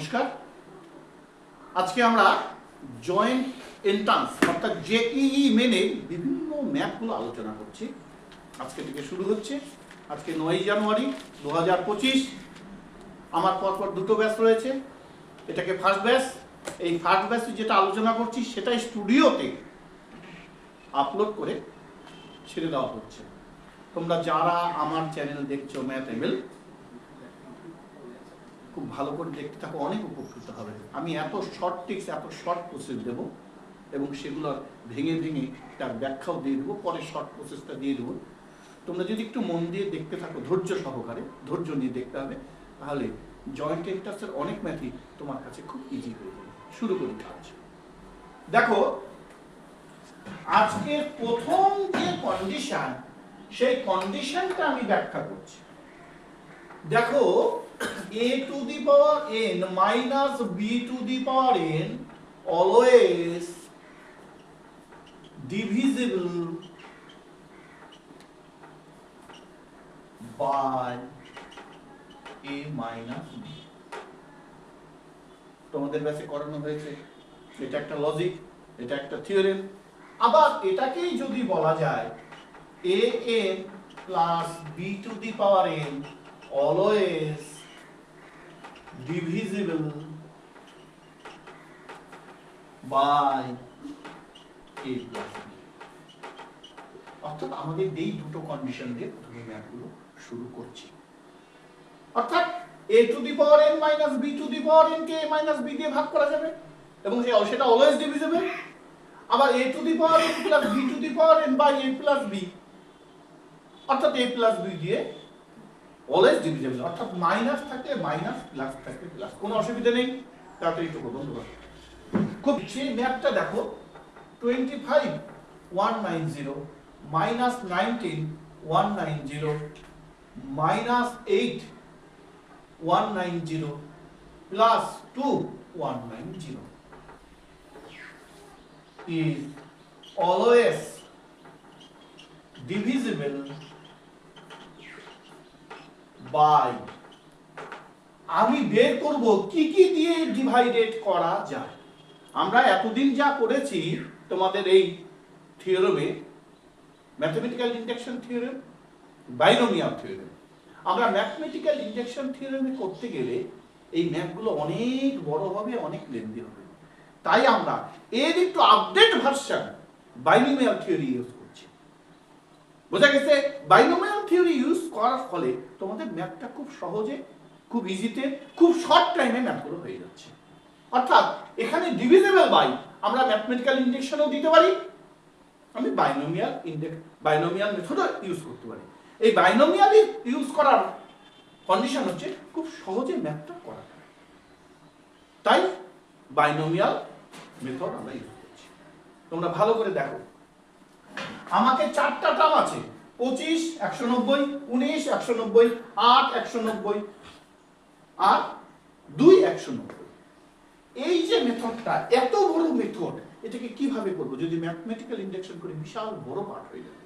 নমস্কার। আজকে আমরা জয়েন্ট এন্ট্রান্স অর্থাৎ জেইই মেনে বিভিন্ন ম্যাথগুলো আলোচনা করছি। আজকে থেকে শুরু হচ্ছে। আজকে 9 জানুয়ারি 2025। আমার পরপর দুটো ব্যাচ রয়েছে। এটাকে ফার্স্ট ব্যাচ। এই ফার্স্ট ব্যাচে যেটা আলোচনা করছি সেটাই স্টুডিওতে আপলোড করে ছেড়ে দেওয়া হচ্ছে। তোমরা যারা আমার চ্যানেল দেখছো ম্যাথএমএল, খুব ভালো করে দেখতে থাকো, অনেক উপকৃত হবে। আমি এত শর্ট টিক্স, এত শর্ট প্রসেস দেবো এবং সেগুলো ভেঙে ভেঙে তার ব্যাখ্যাও দিয়ে দেবো, পরে শর্ট প্রসেসটা দিয়ে দেবো। তোমরা যদি একটু মন দিয়ে দেখতে থাকো, ধৈর্য সহকারে, ধৈর্য নিয়ে দেখতে হবে, তাহলে জয়েন্ট এন্ট্রান্সের অনেক ম্যাথই তোমার কাছে খুব ইজি হয়ে যাবে। শুরু করি কাজ। দেখো, আজকের প্রথম যে কন্ডিশন, সেই কন্ডিশনটা আমি ব্যাখ্যা করছি। দেখো, a to the power n minus b to the power n always divisible by a minus b। তোমাদের ব্যাচে করানো হয়েছে, এটা একটা লজিক, এটা একটা থিওরেম। আবার এটাকেই যদি বলা যায় a n plus b to the power n always divisible by a plus b। অর্থাৎ আমাদের এই দুটো কন্ডিশন দিয়ে প্রথমে ম্যাথগুলো শুরু করছি। অর্থাৎ a to the power n minus b to the power n K a minus b দিয়ে ভাগ করা যাবে এবং সেটা অলওয়েজ ডিভিজিবল। আবার a to the power n plus b to the power n by a plus b, অর্থাৎ a plus b দিয়ে always divisible. অর্থাৎ মাইনাস থাকলে মাইনাস, প্লাস থাকলে প্লাস, কোনো অসুবিধা নেই। তাড়াতাড়ি একটু বন্ধ করো। খুব সেই ম্যাথটা দেখো, 25 190 minus 19 190 minus 8 190 plus 2 190 is always divisible by, আমি বের করব কি কি দিয়ে ডিভাইডেড করা যায়। আমরা এতদিন যা করেছি তোমাদের এই থিওরেমে, mathematical induction theorem, binomial theorem, আমরা ম্যাথমেটিক্যাল ইন্ডাকশন থিওরেমে করতে গেলে এই ম্যাথগুলো অনেক বড় হবে, অনেক লেন্দি হবে। তাই আমরা এর একটু update version binomial theory use করছি। বোঝা গেছে? বাইনোমিয়াল থিওরি ইউজ করার ফলে তোমাদের ম্যাথটা খুব সহজে, খুব ইজিতে, খুব শর্ট টাইমে ম্যাথগুলো হয়ে যাচ্ছে। অর্থাৎ এখানে ডিভিজিবল বাই আমরা ম্যাথমেটিক্যাল ইন্ডাকশনও দিতে পারি, আমি বাইনোমিয়াল মেথডও ইউজ করতে পারি। এই বাইনোমিয়াল ইউজ করার কন্ডিশন হচ্ছে খুব সহজে ম্যাথটা করা যায়। তাই বাইনোমিয়াল মেথড আমরা ইউজ করছি। তোমরা ভালো করে দেখো, আমাকে চারটা টার্ম আছে, 25 190, 19 190, 8 190 আর 2 190। এই যে মেথডটা, এত বড় মেথড, এটাকে কিভাবে করব? যদি ম্যাথমেটিক্যাল ইন্ডাকশন করে বিশাল বড় পার্ট হয়ে যাবে।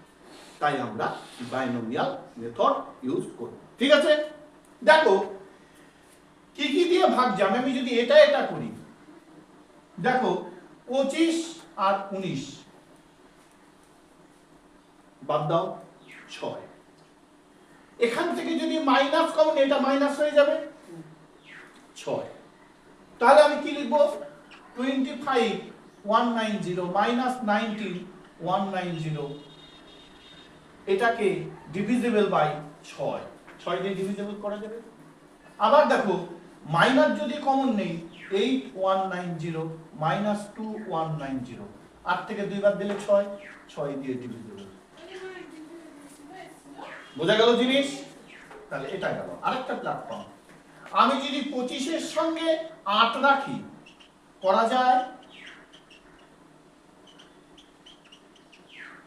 তাই আমরা বাইনোমিয়াল মেথড ইউজ করব। ঠিক আছে? দেখো কি কি দিয়ে ভাগ যাবে। আমি যদি এটা করি, দেখো 25 আর 19 বাদ দাও 6। এখান থেকে যদি মাইনাস কমন, এটা মাইনাস হয়ে যাবে 6। তাহলে আমি কি লিখব? 25 190 minus 19 190, এটাকে ডিভিজিবল বাই 6। 6 দিয়ে ডিভিজিবল করা যাবে। আবার দেখো, মাইনাস যদি কমন নেই, 8 190 minus 2 190, 8 থেকে 2 বাদ দিলে 6, 6 দিয়ে ডিভিজিবল। বোঝা গেল জিনিস? তাহলে এটা গেল। আরেকটা প্ল্যাটফর্ম, আমি যদি 25 এর সঙ্গে 8 রাখি, করা যায়।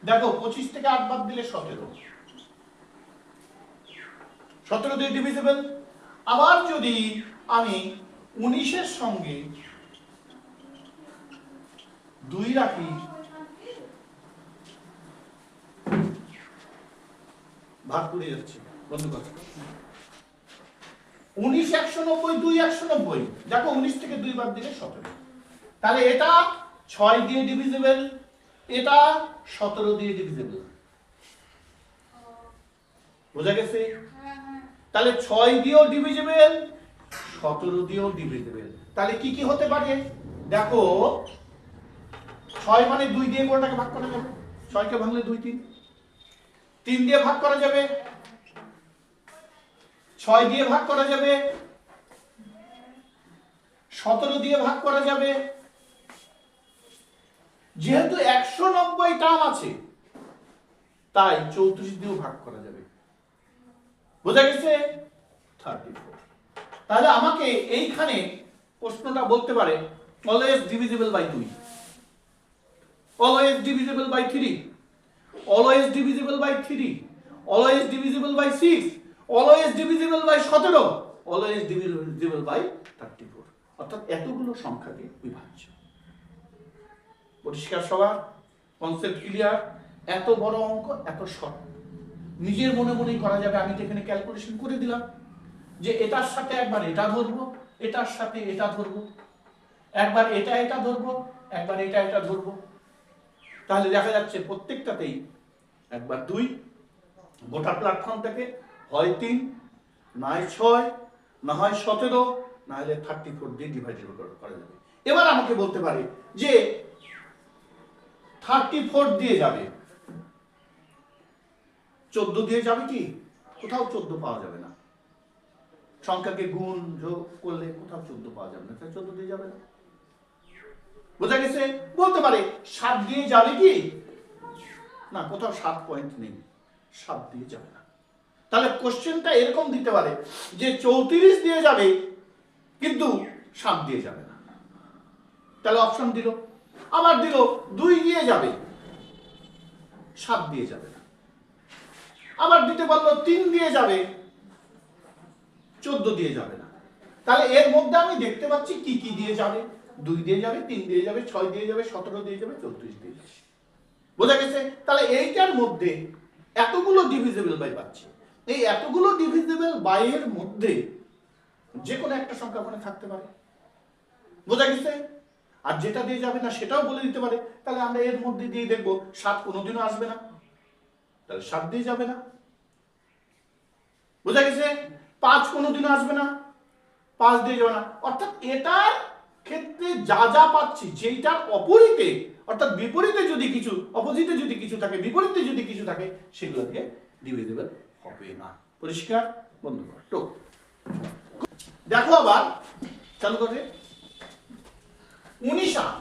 দেখো 25 থেকে 8 বাদ দিলে 17, 17 দিয়ে ডিভিজিবল। আবার যদি আমি 19 এর সঙ্গে 2 রাখি, ভাগ করে যাচ্ছে, বন্ধ করো। 19 190 2 190, দেখো 19 থেকে 2 বাদ দিলে 17। তাহলে এটা 6 দিয়ে ডিভিজিবল, এটা 17 দিয়ে ডিভিজিবল। বোঝা গেছে? তাহলে 6 দিয়েও ডিভিজিবল, 17 দিয়েও ডিভিজিবল। তাহলে কি কি হতে পারে দেখো, 6 মানে 2 দিয়ে কোনটাকে ভাগ করা যাবে, 6 কে ভাঙলে 2 3, 3 দিয়ে ভাগ করা যাবে, 6 দিয়ে ভাগ করা যাবে, 17 দিয়ে ভাগ করা যাবে। যেহেতু 190 টার্ম আছে তাই 34 দিয়েও ভাগ করা যাবে। বোঝা গেছে? 34। তাহলে আমাকে এইখানে প্রশ্নটা বলতে পারে always divisible by 2, always divisible by 3, always divisible by 3, always divisible by 6, always divisible by 17, always divisible by 34। অর্থাৎ এতগুলো সংখ্যাকে বিভাজ্য। পরিষ্কার সবার? Concept clear? এত বড় অঙ্ক এত শর্ট, নিজের মনে মনেই করা যাবে। আমি তো এখানে ক্যালকুলেশন করে দিলাম যে এটার সাথে একবার এটা ধরবো, এটার সাথে এটা ধরবো, একবার এটা এটা ধরবো, একবার এটা এটা ধরবো। তাহলে দেখা যাচ্ছে প্রত্যেকটাতেই একবার 2, গোটা প্ল্যাটফর্ম থেকে হয় 3, না হয় 6, না হয় 17, না হলে 34 দিয়ে ডিভাইড করা যাবে। এবার আমাকে বলতে পারে যে 34 দিয়ে যাবে, 14 দিয়ে যাবে কি? কোথাও 14 পাওয়া যাবে না। সংখ্যাকে গুণ যোগ করলে কোথাও 14 পাওয়া যাবে না, তাই 14 দিয়ে যাবে না। বোঝা গেছে? বলতে পারে 7 দিয়ে যাবে কি? না, কোথাও 7 পয়েন্ট নেই, 7 দিয়ে যাবে না। তাহলে কোশ্চেনটা এরকম দিতে পারে যে 34 দিয়ে যাবে কিন্তু 7 দিয়ে যাবে না। তাহলে অপশন দিল। আবার দিল 2 দিয়ে যাবে, 7 দিয়ে যাবে না। আবার দিতে পারলো 3 দিয়ে যাবে, 14 দিয়ে যাবে না। তাহলে এর মধ্যে আমি দেখতে পাচ্ছি কি কি দিয়ে যাবে। 2 দিয়ে যাবে, 3 দিয়ে যাবে, 6 দিয়ে যাবে, 17 দিয়ে যাবে, 34 দিয়ে যাবে। বোঝা গেছে? তাহলে এইটার মধ্যে এতগুলো ডিভিজিবল বাই পাচ্ছি। এই এতগুলো ডিভিজিবল বাই এর মধ্যে যে কোনো একটা সংখ্যা ওখানে থাকতে পারে। বোঝা গেছে? আর যেটা দিয়ে যাবে না সেটাও বলে দিতে পারে। তাহলে আমরা এর মধ্যে দিয়ে দেখবো 7 কোনোদিনও আসবে না, তাহলে 7 দিয়ে যাবে না। বোঝা গেছে? 5 কোনোদিনও আসবে না, 5 দিয়ে যাবে না। অর্থাৎ এটার ক্ষেত্রে যা যা পাচ্ছি, যেইটার অপরিতে অর্থাৎ বিপরীতে যদি কিছু, অপোজিটে যদি কিছু থাকে, বিপরীতে যদি কিছু থাকে, সেগুলো দিয়ে ডিভিজিবল হবে না। পরিষ্কার বন্ধুগণ? তো দেখো আবার চালু করে 19 8,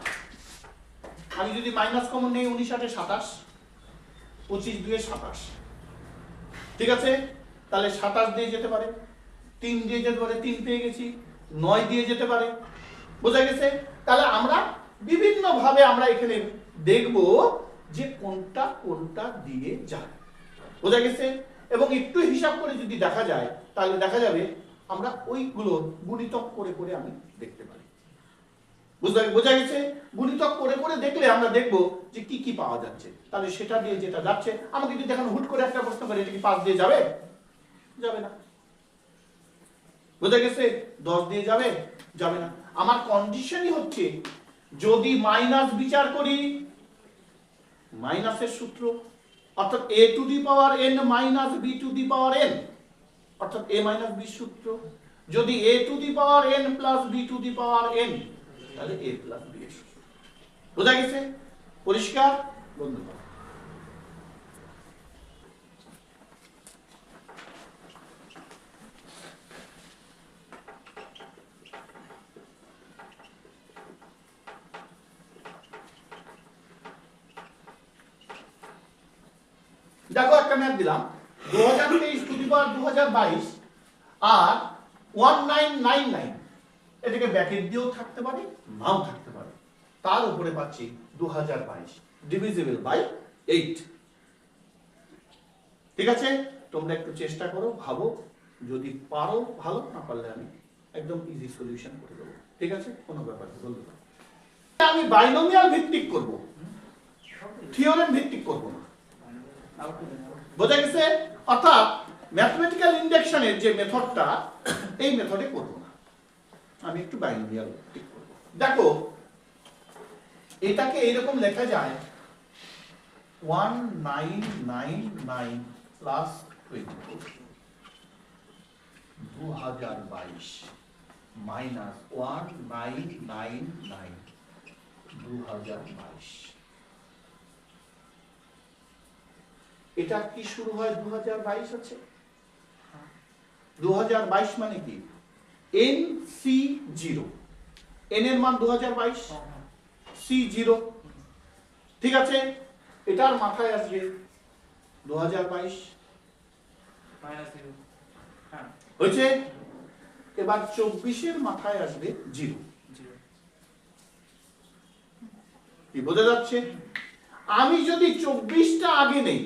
আমি যদি মাইনাস কমন নেই 19 8 27, 25 2 27, ঠিক আছে? তাহলে 27 দিয়ে যেতে পারে, 3 দিয়ে যেতে পারে, 3 পেয়ে গেছি, 9 দিয়ে যেতে পারে। বোঝা গেছে? তাহলে আমরা বিভিন্ন ভাবে আমরা এখানে দেখব যে কোনটা কোনটা দিয়ে যায়। বোঝা গেছে? এবং একটু হিসাব করে যদি দেখা যায় তাহলে দেখা যাবে আমরা ওইগুলো গুণিতক করে করে আমি দেখতে পারি। বোঝা গেছে? গুণিতক করে করে দেখলে আমরা দেখব যে কি কি পাওয়া যাচ্ছে। তাহলে সেটা দিয়ে যেটা যাচ্ছে, আমাকে যদি দেখেন হুট করে একটা প্রশ্ন করে এটা কি 5 দিয়ে যাবে? যাবে না। বোঝা গেছে? 10 দিয়ে যাবে? যাবে না। আমার কন্ডিশনই হচ্ছে যদি মাইনাস বিচার করি, মাইনাসের সূত্র অর্থাৎ a to the power n minus b to the power n, অর্থাৎ a মাইনাস b সূত্র। যদি a to the power n plus b to the power n, তাহলে a প্লাস b এর সূত্র। বোঝা গেছে? পরিষ্কার বন্ধুগণ? দেখো একটা ম্যাথ দিলাম 2023 টু দি পাওয়ার 2022 আর 1999, এটাকে ব্র্যাকেট দিয়েও থাকতে পারে, নাও থাকতে পারে। তার উপরে পাচ্ছি 2022 ডিভিজিবল বাই 8। ঠিক আছে? তোমরা একটু চেষ্টা করো, ভাবো, যদি পারো ভালো, না পারলে আমি একদম ইজি সলিউশন করে দেবো। ঠিক আছে? কোনো ব্যাপার না বন্ধুরা। আমি বাইনোমিয়াল ভিত্তিক করব, থিওরেম ভিত্তিক করব না। বোঝা গেছে? অর্থাৎ ম্যাথমেটিক্যাল ইন্ডাকশনের যে মেথডটা, এই মেথডে করব না, আমি একটু বাইনোমিয়াল ঠিক করব। দেখো এটাকে এইরকম লেখা যায় 1999 প্লাস 24 2022 মাইনাস 1999 2022। এটা কি শুরু হয় 2022 আছে। 2022 মানে কি NC0, n এর মান 2022, C0, ঠিক আছে। এটার মাথায় আসবে 2022 মাইনাস 0 হ্যাঁ হয়েছে। এবার 24 এর মাথায় আসবে 0। কি বোঝা যাচ্ছে? আমি যদি 24টা আগে নেই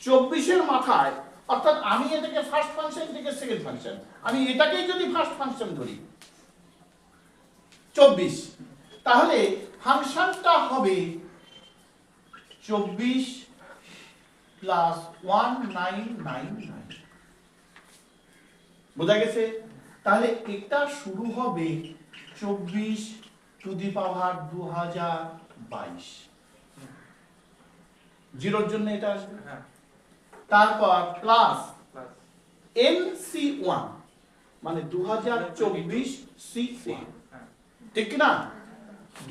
24 এর মাথায়, অর্থাৎ আমি এটাকে ফার্স্ট ফাংশন থেকে সেকেন্ড ফাংশন, আমি এটাকেই যদি ফার্স্ট ফাংশন ধরি 24, তাহলে ফাংশনটা হবে 24 প্লাস 1999। বোঝা গেছে? তাহলে এটা শুরু হবে 24 টু দি পাওয়ার 2022, জিরোর জন্য এটা আসবে। তারপর প্লাস NC1 মানে 2024 C1, ঠিক না?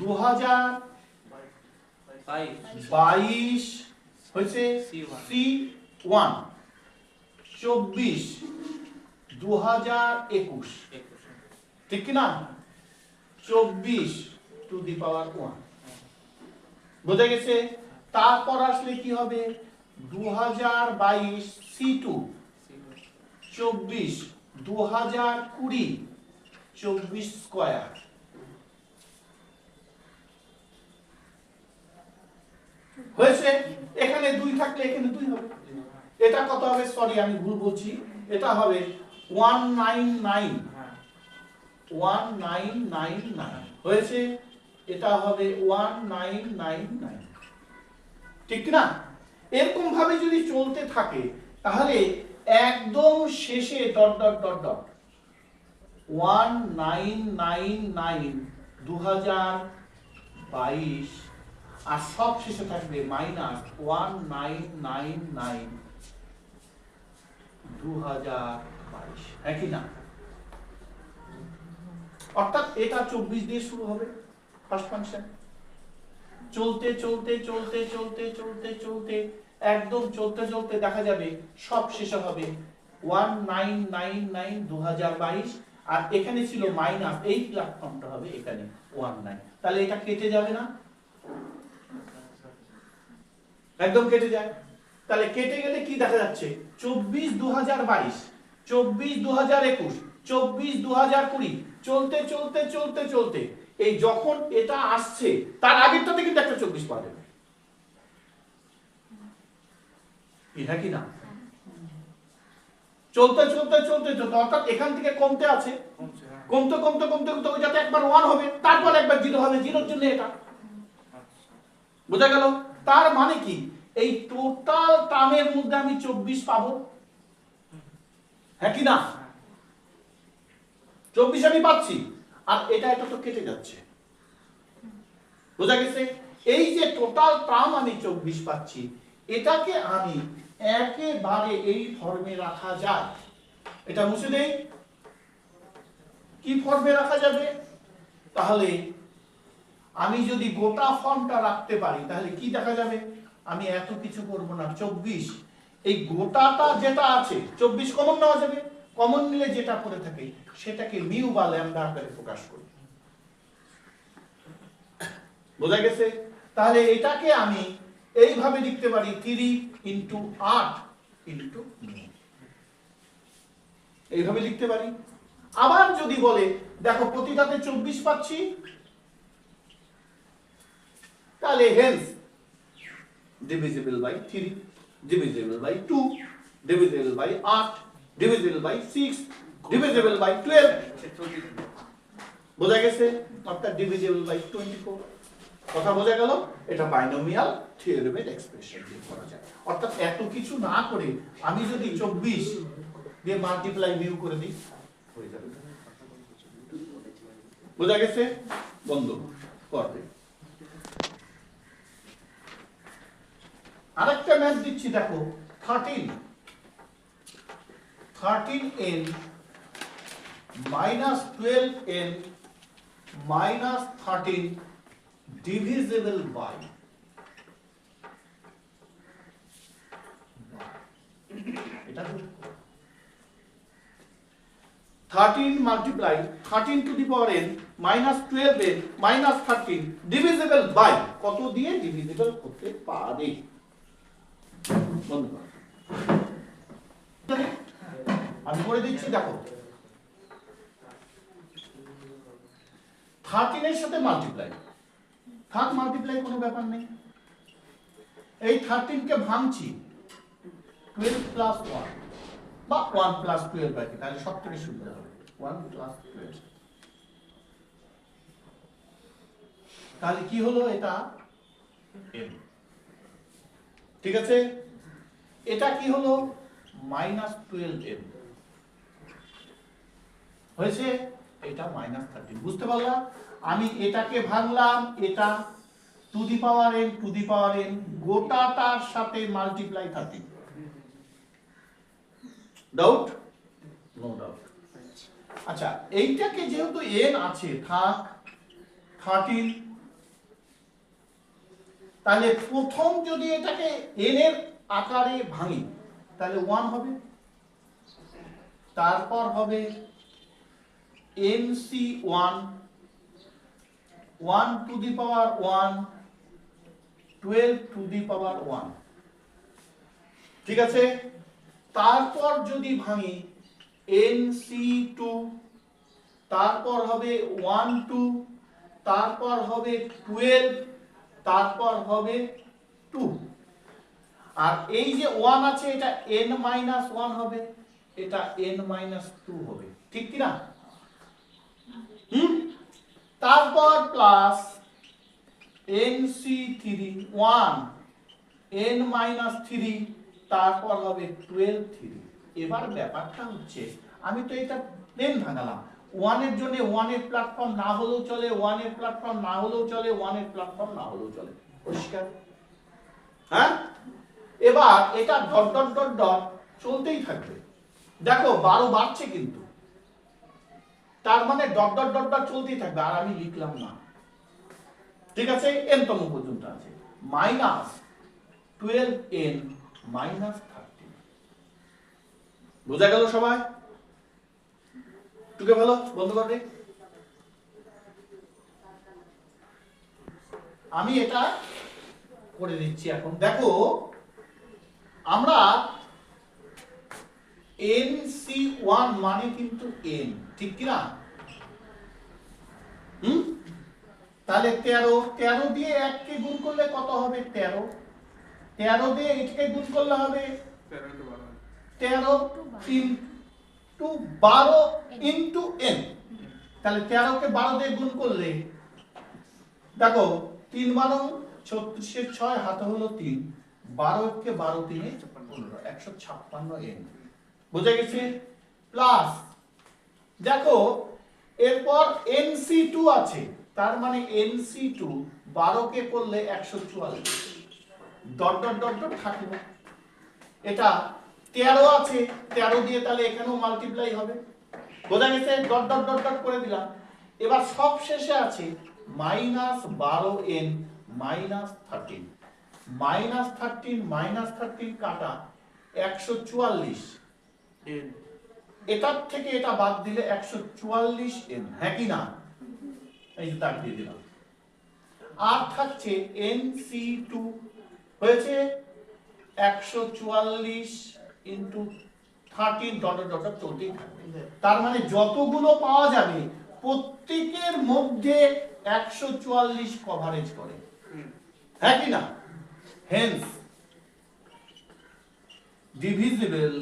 2022 হয়েছে C1, 24 2021, ঠিক না? 24 টু দি পাওয়ার 1, বোঝা গেছে? তারপর আসলে কি হবে 2022 C2, 24 2020 24 স্কয়ার, হয়েছে? এখানে 2 থাকলে এখানে 2 হবে। এটা কত হবে? সরি আমি ভুল বলছি, এটা হবে 1999 হয়েছে। এটা হবে 1999, ঠিক না? এরকম ভাবে যদি চলতে থাকে তাহলে একদম শেষে ডট ডট ডট ডট 1999 2022 আর সব শেষে থাকবে মাইনাস 1999 2022, হ্যাঁ কি না? অর্থাৎ এটা 24 দিয়ে শুরু হবে ফার্স্ট ফাংশন, চলতে চলতে চলতে চলতে চলতে চলতে একদম চলতে চলতে দেখা যাবে সব শেষে হবে 1999 2022, আর এখানে ছিল মাইনাস, এই প্ল্যাটফর্মটা হবে এখানে 19, তাহলে এটা কেটে যাবে না? একদম কেটে যায়। তাহলে কেটে গেলে কি দেখা যাচ্ছে 24 2022, 24 2021, 24 2020, চলতে চলতে চলতে চলতে এই যখন এটা আসছে তার আগেরটাতে কিন্তু একটা 24 পাবে, হ্যাঁ কি না? চলতে চলতে চলতে চলতে অর্থাৎ এখান থেকে কমতে আছে, কমতে কমতে কমতে কমতে ওইটাতে একবার 1 হবে, তারপর একবার 0 হবে, জিরোর জন্য এটা, বোঝা গেল? তার মানে কি এই টোটাল টার্মের মধ্যে আমি 24 পাবো, হ্যাঁ কি না? 24 আমি পাচ্ছি, আর এটা তো কেটে যাচ্ছে, বোঝা গেছে? এই যে টোটাল টার্ম আমি 24 পাচ্ছি, এটাকে আমি একেবারে এই ফর্মে রাখা যায়। এটা মুছে দেই, কি ফর্মে রাখা যাবে? তাহলে আমি যদি গোটা ফর্মটা রাখতে পারি তাহলে কি দেখা যাবে? আমি এত কিছু করব না, 24 এই গোটাটা যেটা আছে 24 কমন নেওয়া যাবে, কমন নিলে যেটা পড়ে থাকে সেটাকে মিউ বা ল্যামডা আকারে প্রকাশ করি, বোঝা গেছে? তাহলে এটাকে আমি এইভাবে লিখতে পারি 3 × 8 × 9, এইভাবে লিখতে পারি। আবার যদি বলে দেখো প্রতিটাতে 24 পাচ্ছি, তাহলে hence divisible by 3, divisible by 2, divisible by 8, divisible by 6, divisible by 12, বোঝা গেছে? অর্থাৎ ডিভিজিবল বাই 24। কথা বোঝা গেল? এটা বাইনোমিয়াল থিওরেমের এক্সপ্রেশন দিয়ে করা যায়। অর্থাৎ এত কিছু না করে আমি যদি 24 দিয়ে মাল্টিপ্লাই মিউ করে দিই হয়ে যাবে। বোঝা গেছে? বন্ধ করবে। আরেকটা ম্যাথ দিচ্ছি দেখো, 13n minus 12n minus 13 divisible by এটা 13 multiply 13 to the power n minus 12n minus 13 divisible by কত দিয়ে ডিভিজিবল করতে পারি? বন্ধ করো। আমি করে দিচ্ছি দেখো, 13 এর সাথে মাল্টিপ্লাই, থাক মাল্টিপ্লাই কোনো ব্যাপার নেই। এই 13 কে ভাঙছি 12 প্লাস 1 বা 1 প্লাস 12 বাকি, তাহলে সব থেকে সুবিধা হবে 1 প্লাস 12। তাহলে কি হলো? এটা m, ঠিক আছে। এটা কি হলো? মাইনাস 12m হয়েছে, এটা মাইনাস 13। বুঝতে পারলাম? আমি এটাকে ভাঙলাম, এটা টু দি পাওয়ার n গোটাটার সাথে মাল্টিপ্লাই 13। ডাউট? No doubt. আচ্ছা, এইটাকে যেহেতু n আছে থাক 13, তাহলে প্রথম যদি এটাকে n এর আকারে ভাঙি তাহলে 1 হবে, তারপর হবে nc1 1 two the power 1 12 two the পাওয়ার 1, ঠিক আছে। তারপর যদি ভাঙি nc2, তারপর হবে 1 2, তারপর হবে 12, তারপর হবে 2, আর এই যে 1 আছে এটা n-1 হবে, এটা n-2 হবে, ঠিক কি না? তারপর প্লাস nc3 1 n-3, তারপর হবে 12 3। এবার ব্যাপারটা হচ্ছে আমি তো এটা প্লেন ভাঙালাম, 1 এর জন্য 1 এর প্ল্যাটফর্ম না হলেও চলে, 1 এর প্ল্যাটফর্ম না হলেও চলে, 1 এর প্ল্যাটফর্ম না হলেও চলে, পরিষ্কার? হ্যাঁ, এবার এটা ডট ডট ডট ডট চলতেই থাকবে। দেখো 12 বাড়ছে কিন্তু, তার মানে ডট ডট ডট ডট চলতেই থাকবে, আর আমি লিখলাম না, ঠিক আছে। n তম পর্যন্ত আছে মাইনাস 12n মাইনাস 13। বোঝা গেল সবাই? টুকে ভালো বন্ধ করে। আমি এটা করে দিচ্ছি এখন। দেখো আমরা nc1 মানে কিন্তু n, ঠিক কি না? তাহলে 13 দিয়ে 1 কে গুণ করলে কত হবে? 13 দিয়ে 8 কে গুণ করলে হবে 13 into 12 into n। তাহলে 13 কে 12 দিয়ে গুণ করলে দেখো 3 12 36 6 হাতে হলো 3, 12 কে 12 3 15 156 n। বুঝা গেছে? প্লাস দেখো এরপর nc2 আছে, তার মানে nc2 12 কে করলে 144, ডট ডট ডট ডট থাকলো। এটা 13 আছে, 13 দিয়ে তাহলে এখানেও মাল্টিপ্লাই হবে, বোঝা গেছে? ডট ডট ডট ডট করে দিলাম। এবার সব শেষে আছে minus 12n minus 13, minus 13 minus 13 কাটা 144, এটার থেকে এটা বাদ দিলে 144n, হ্যাঁ কি না? এই দাগ দিয়ে দিলাম। আর থাকছে nc2 হয়েছে 144 ইনটু 13 ডট ডট ডট চলতেই থাকবে। তার মানে যতগুলো পাওয়া যাবে প্রত্যেকের মধ্যে 144 কভারেজ করে, হ্যাঁ কি না? হেন্স ডিভিজিবল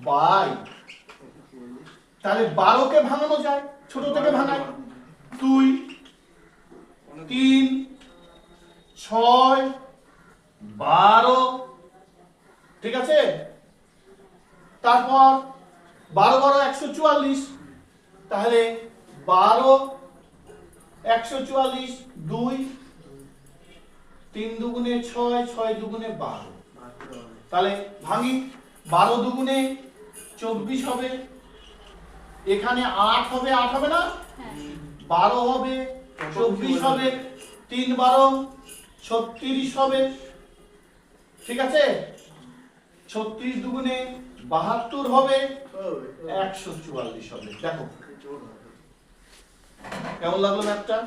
বাই, তাহলে 12 কে ভাঙানো যায়, ছোট থেকে ভাঙাই, 2 3 6 12 ঠিক আছে তারপর 12 12 144 তাহলে 12 144 2 3 দুগুণে 6 6 দুগুণে 12 তাহলে ভাঙি 12 দুগুণে 24 হবে এখানে 8 হবে 8 হবে না 12 হবে 24 হবে 3 12 36 হবে ঠিক আছে 36 দুগুণে 72 হবে 144 হবে দেখো কেমন লাগলো ম্যাথটা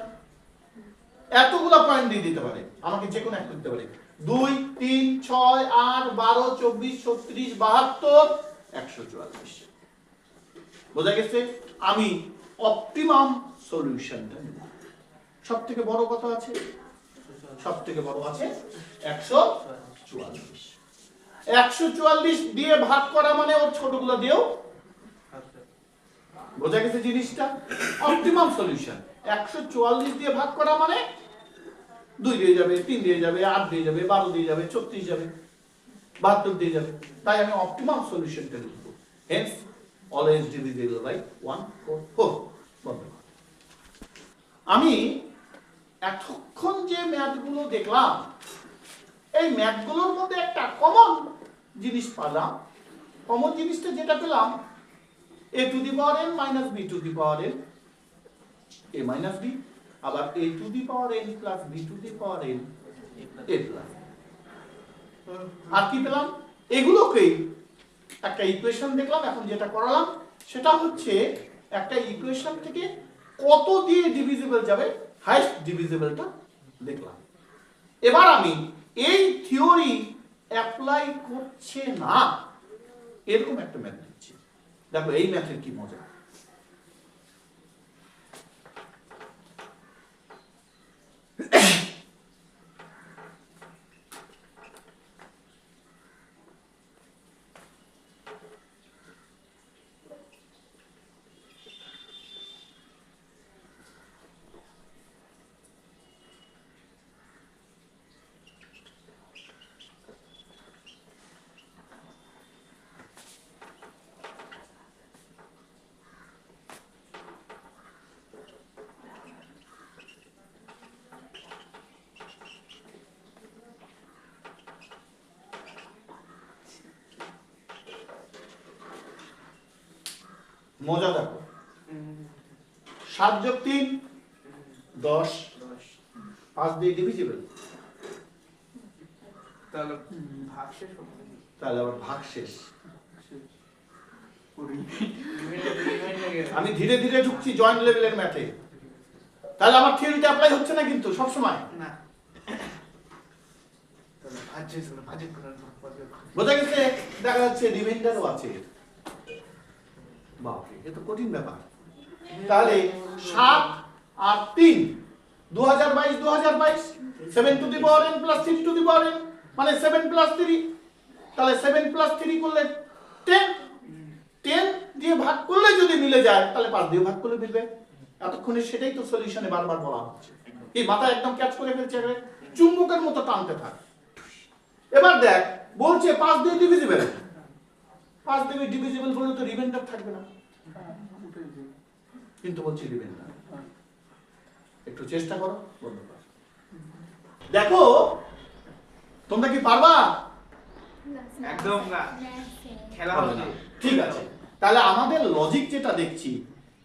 এতগুলা পয়েন্ট দিয়ে দিতে পারে আমাকে যে কোনো একটা দিতে পারে 2 3 6 8 12 24 36 72 144 বোঝা গেছে আমি অপটিমাম সলিউশনটা নেব সবথেকে বড় কথা আছে সবথেকে বড় আছে 144 144 দিয়ে ভাগ করা মানে ওর ছোটগুলো দিয়েও বোঝা গেছে জিনিসটা অপটিমাম সলিউশন 144 দিয়ে ভাগ করা মানে 2 দিয়ে যাবে 3 দিয়ে যাবে 8 দিয়ে যাবে 12 দিয়ে যাবে 36 যাবে 72 দিয়ে যাবে তাই আমি অপটিমাম সলিউশনটা লিখব হেন্স অলওয়েজ ডিভিজিবল বাই 1 4 4 আমি এতক্ষণ যে ম্যাথগুলো দেখলাম এই ম্যাথগুলোর মধ্যে একটা কমন জিনিস পেলাম কমন জিনিসটা যেটা পেলাম a to the power n minus b to the power n a minus b আবার a to the power n plus b to the power n a plus আর কি পেলাম এগুলোকেই একটা ইকুয়েশন দেখলাম এখন যেটা করালাম সেটা হচ্ছে একটা ইকুয়েশন থেকে কত দিয়ে ডিভিজিবল যাবে হাইয়েস্ট ডিভিজিবলটা দেখলাম এবার আমি এই থিওরি অ্যাপ্লাই করছে না এরকম একটা ম্যাথ দিচ্ছি দেখো এই ম্যাথের কি মজা মজা দেখো 7 যোগ 3 10 5 দিয়ে ডিভিজিবল তাহলে ভাগ শেষ হবে তাহলে আবার ভাগ শেষ আমি ধীরে ধীরে ঢুকছি জয়েন্ট লেভেলের ম্যাথে তাহলে আমার থিওরিটা অ্যাপ্লাই হচ্ছে না কিন্তু সব সময় না তাহলে ভাগ শেষ হলো ভাগ করার বোঝা গেছে দেখা যাচ্ছে রিমাইন্ডারও আছে বাপরে এ তো কঠিন ব্যাপার তাহলে 7 আর 3 2022 2022 7 two the power n plus 6 two the power n মানে 7 প্লাস 3 তাহলে 7 প্লাস 3 করলে 10 10 দিয়ে ভাগ করলে যদি মিলে যায় তাহলে 5 দিয়ে ভাগ করলে মিলবে এতক্ষণে সেটাই তো সলিউশনে বারবার বলা হচ্ছে এই মাথা একদম ক্যাচ করে ফেলছে চুম্বকের মতো টানতে থাক এবার দেখ বলছে 5 দিয়ে ডিভিজিবল 5 দিয়ে ডিভিজিবল বললে তো রিমাইন্ডার থাকবে না কিন্তু বলছি রিমাইন্ডার একটু চেষ্টা করো বলতে পারো দেখো তোমরা কি পারবা একদম না খেলা হবে না ঠিক আছে তাহলে আমাদের লজিক যেটা দেখছি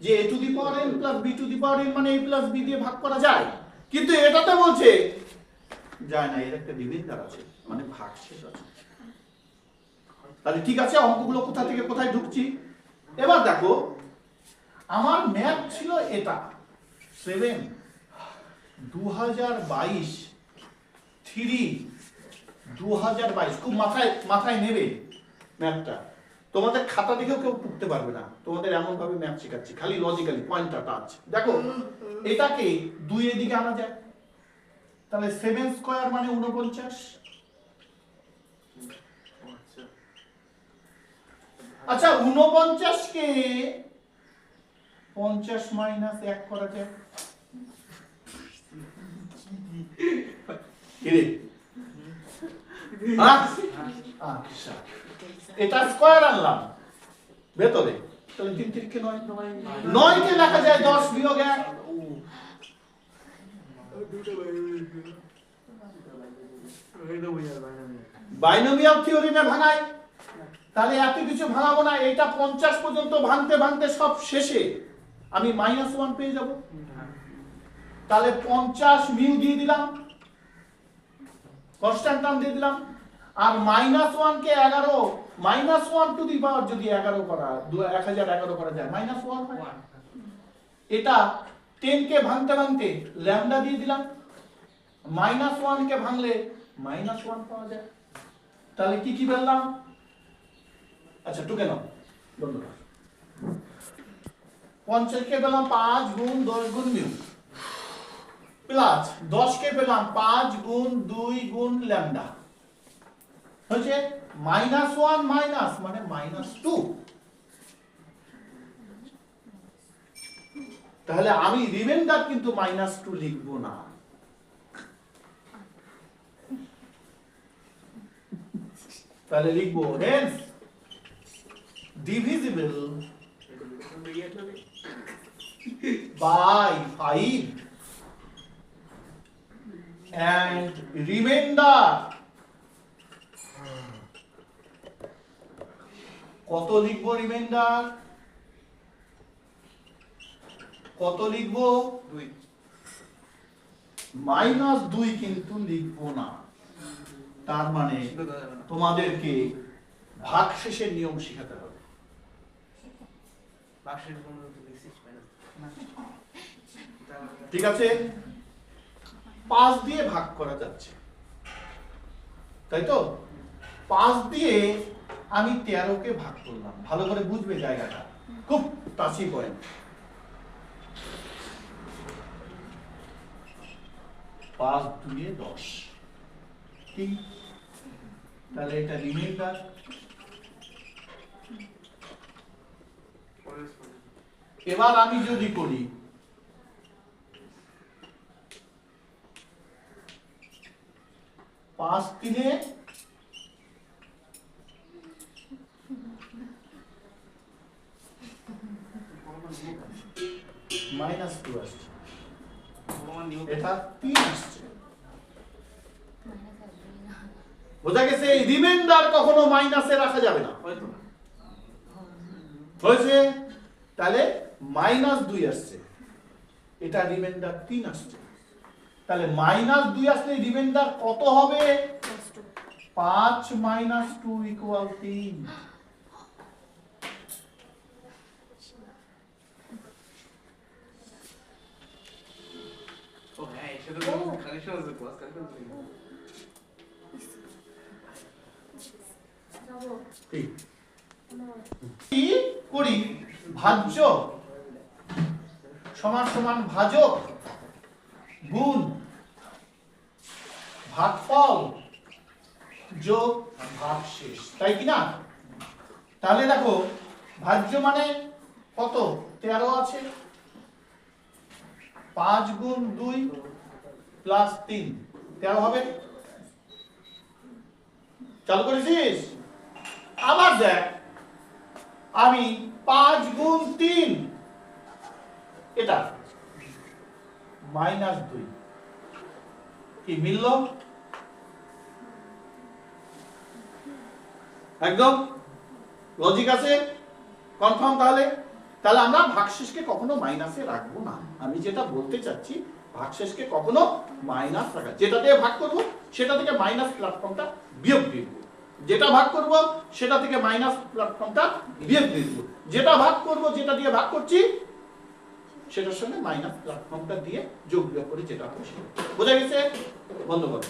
যে a to the power n plus b to the power n মানে a প্লাস b দিয়ে ভাগ করা যায় কিন্তু এটাতে বলছে যায় না এর একটা রিমাইন্ডার আছে মানে ভাগ শেষ আছে তাহলে ঠিক আছে অঙ্কগুলো কোথা থেকে কোথায় ঢুকছি এবার দেখো আমার ম্যাথ ছিল এটা 7 2022 3 2022 খুব মাথায় নেবে ম্যাথটা তোমাদের খাতা দেখেও কেউ পড়তে পারবে না তোমাদের এমন ভাবে ম্যাথ শেখাচ্ছি খালি লজিক্যালি পয়েন্টটা টাচ দেখো এটাকে 2 এর দিকে আনা যায় তাহলে 7 স্কয়ার মানে 49 আচ্ছা 49 কে 50 মাইনাস 1 করা যায় কি রে? আচ্ছা, এটা স্কয়ার আনলাম ভেতরে, তাহলে 3 3 9, 9 কে লেখা যায় 10 বিয়োগ 1। বাইনোমিয়াল থিওরিমে ভাঙাই, তাহলে এত কিছু ভাঙাবো না, এটা 50 পর্যন্ত ভাঙতে ভাঙতে সব শেষে আমি -1 পেয়ে যাব। তাহলে 50 মিউ দিয়ে দিলাম, কনস্ট্যান্ট টার্ম দিয়ে দিলাম, আর -1 কে 11, -1 টু দি পাওয়ার যদি 11 করা 1011 করা যায় -1 হয়। এটা 10 কে ভাঙতে ভাঙতে ল্যামডা দিয়ে দিলাম, -1 কে ভাঙলে -1 পাওয়া যায়। তাহলে কি কি বললাম? আচ্ছা টুকে নাও বন্ধুরা, 50 কে পেলাম 5 গুণ 10 গুণ মিউ, প্লাস 10 কে পেলাম 5 গুণ 2 গুণ ল্যামডা, হচ্ছে -1 মাইনাস মানে -2। তাহলে আমি রিমাইন্ডার কিন্তু -2 লিখবো না, তাহলে লিখবো Haynes divisible by 5 and remainder কত লিখবো? রিমাইন্ডার কত লিখবো? 2 -2 কিন্তু লিখবো না। তার মানে তোমাদেরকে ভাগশেষের নিয়ম শেখাতে হবে। ভাগশেষ কোনো লিখছিস না, ঠিক আছে, 5 দিয়ে ভাগ করা যাচ্ছে, তাই তো? 5 দিয়ে আমি 13 কে ভাগ করলাম, ভালো করে বুঝবে জায়গাটা, খুব টাচি পয়েন্ট। 5 2 10, ঠিক? তাহলে এটা রিমাইন্ডার। এবার আমি যদি করি 5 3 -2 আসছে, এটা 3 আসছে। বোঝা গেছে? এই রিমাইন্ডার কখনো মাইনাসে রাখা যাবে না, হয়তো না। হয়েছে? তাহলে -2 আসছে, এটা রিমাইন্ডার 3 আসছে। তাহলে -2 আসলে রিমাইন্ডার কত হবে? 5 - 2 = 3। ও হ্যাঁ, সেটা তো খালি সহজে ক্লাস করতে হবে। ঠিক। কি করি? ভাজ্য সমান সমান ভাজক গুণ ভাগফল যোগ ভাগশেষ, তাই কি না? তাহলে দেখো ভাজ্য মানে কত? 13 আছে, 5 গুণ 2 প্লাস 3 13 হবে। চালু করেছিস? আবার দেখ, আমি 5 গুণ 3 এটা -2 কি মিলল? একদম লজিক আছে, কনফার্ম? তাহলে তাহলে আমরা ভাগশেষকে কখনো মাইনাসে রাখবো না। আমি যেটা বলতে চাচ্ছি, ভাগশেষকে কখনো মাইনাস রাখা, যেটা দিয়ে ভাগ করব সেটা থেকে মাইনাস প্ল্যাটফর্মটা বিয়োগ দিয়ে দেবো, যেটা ভাগ করব সেটা থেকে মাইনাস প্ল্যাটফর্মটা বিয়োগ দিয়ে দেবো, যেটা ভাগ করব যেটা দিয়ে ভাগ করছি সেটার সঙ্গে মাইনাস প্ল্যাটফর্মটা দিয়ে যোগ বিয়োগ করে যেটা হবে সেটা। বোঝা গেছে? বন্ধ করো।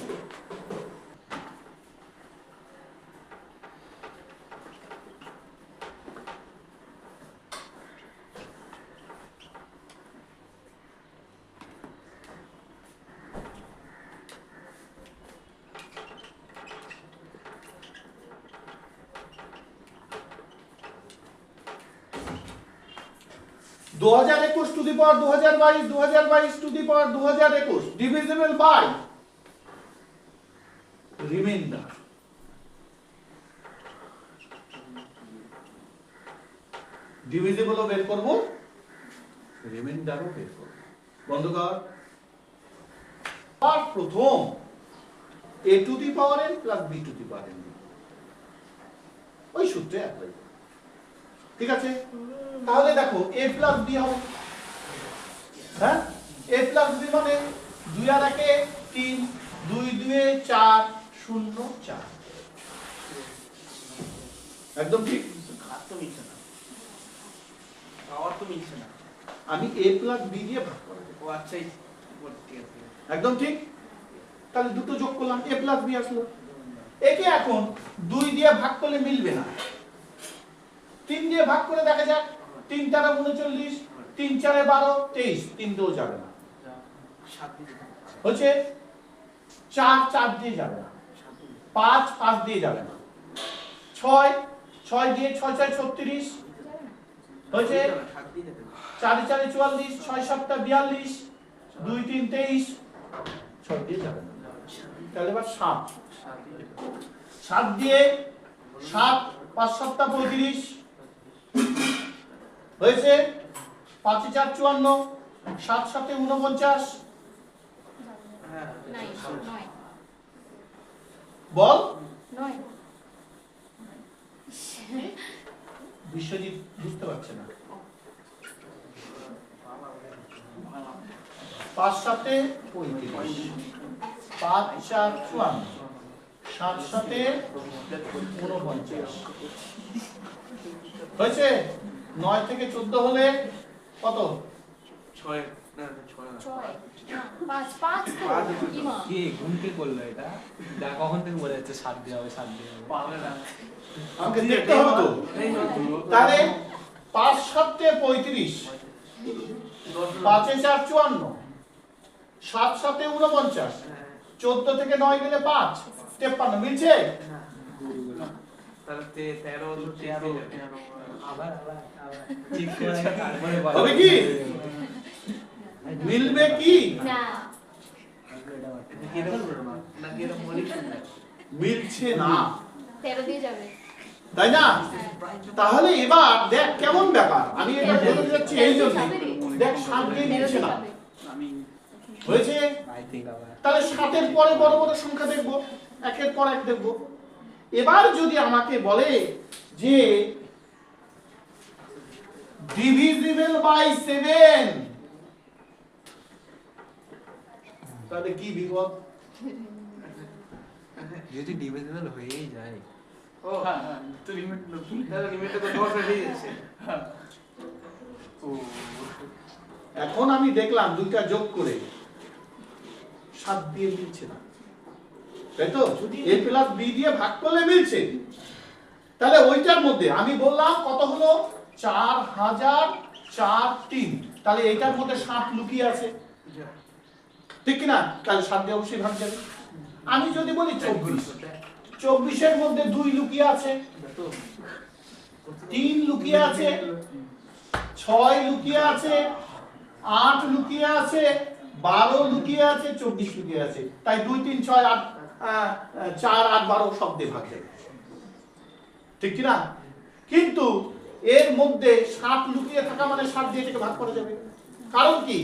2021 to the power 2022, 2022 to the power 2021 divisible by remainder. ডিভিজিবলও বের করব, রিমাইন্ডারও বের করব। বন্ধুগণ, আর প্রথম a to the power n plus b to the power n, ওই সূত্রে অ্যাপ্লাই করব। ঠিক আছে, তাহলে দেখো a প্লাস b হবে, হ্যাঁ a প্লাস b মানে 2 আর 1 এ 3, 2 2 এ 4, 0 4, একদম ঠিক। হাত তো মিলছে না, পাওয়ার তো মিলছে না। আমি a প্লাস b দিয়ে ভাগ করব, ও আচ্ছা, ঠিক আছে। একদম ঠিক। তাহলে দুটো যোগ করলাম, a প্লাস b আসলো। একে এখন 2 দিয়ে ভাগ করলে মিলবে না, 3 দিয়ে ভাগ করে দেখা যাক। 3 4 39, 3 4 12, 23, 3 দিয়েও যাবে না। 7 দিয়ে হচ্ছে 4 4 দিয়ে যাবে না, 5 5 দিয়ে যাবে না, 6 6 দিয়ে 6 6 36 হচ্ছে 7 দিয়ে যেতে 4 4 44, 6 7 42, 2 3 23, 6 দিয়ে যাবে না। তাহলে এবার 7 7 দিয়ে 7 5 7 35 হয়েছে 5 4 54, 7 7 49, হ্যাঁ, বল। 9 বিশ্বজিৎ বুঝতে পারছে না। 5 7 35, 5 4 54, 7 7 49 হয়েছে। 9 থেকে 14 হলে কত? 6 না 6 না 5 5 তো ইমা কে ঘুমকে করলো এটা? যা কখন থেকে বলে যাচ্ছে 7 দিয়ে হবে 7 দিয়ে হবে। পাবে না। আমাকে দেখতে হবে তো। তাহলে 5 7 35, 5 4 54, 7 7 49, 14 থেকে 9 গেলে 5 53 মিলছে। তাহলে 13 তো 13 আবার ঠিক করে তারপরে বলো। হবে কি? মিলবে কি? না না কি এরকম মনে শুনবে? মিলছে না, 13 দিয়ে যাবে। তাই না? তাহলে এবার দেখ কেমন ব্যাপার। আমি এটা বলতে যাচ্ছি এই জন্য, দেখ 7 দিয়ে মিলছে না, হয়েছে। আই থিংক আবার তাহলে 7 এর পরে বড় বড় সংখ্যা দেখব, একের পর এক দেখব। এবার যদি আমাকে বলে যে ডিভিজিবল বাই 7, তাহলে কি বিপদ? যদি ডিভিজিবল হয়েই যায় ও হ্যাঁ তো লিমিট তাহলে লিমিটটা তো 10 হয়ে যাচ্ছে। ও এখন আমি দেখলাম দুইটা যোগ করে 7 দিয়ে মিলছে না, তাই তো? a প্লাস b দিয়ে ভাগ করলে মিলছে। তাহলে ওইটার মধ্যে আমি বললাম কত হলো 4003, তাহলে এইটার মধ্যে 7 লুকিয়ে আছে, ঠিক কি না? তাহলে 7 দিয়ে অবশ্যই ভাগ যাবে। আমি যদি বলি 24, 24 এর মধ্যে 2 লুকিয়ে আছে, 3 লুকিয়ে আছে, 6 লুকিয়ে আছে, 8 লুকিয়ে আছে, 12 লুকিয়ে আছে, 24 লুকিয়ে আছে। তাই 2 3 6 8 4 8 12 সব দিয়ে ভাগ যাবে, ঠিক কি না? কিন্তু এর মধ্যে 7 লুকিয়ে থাকা মানে 7 দিয়ে এটাকে ভাগ করা যাবে। কারণ কি?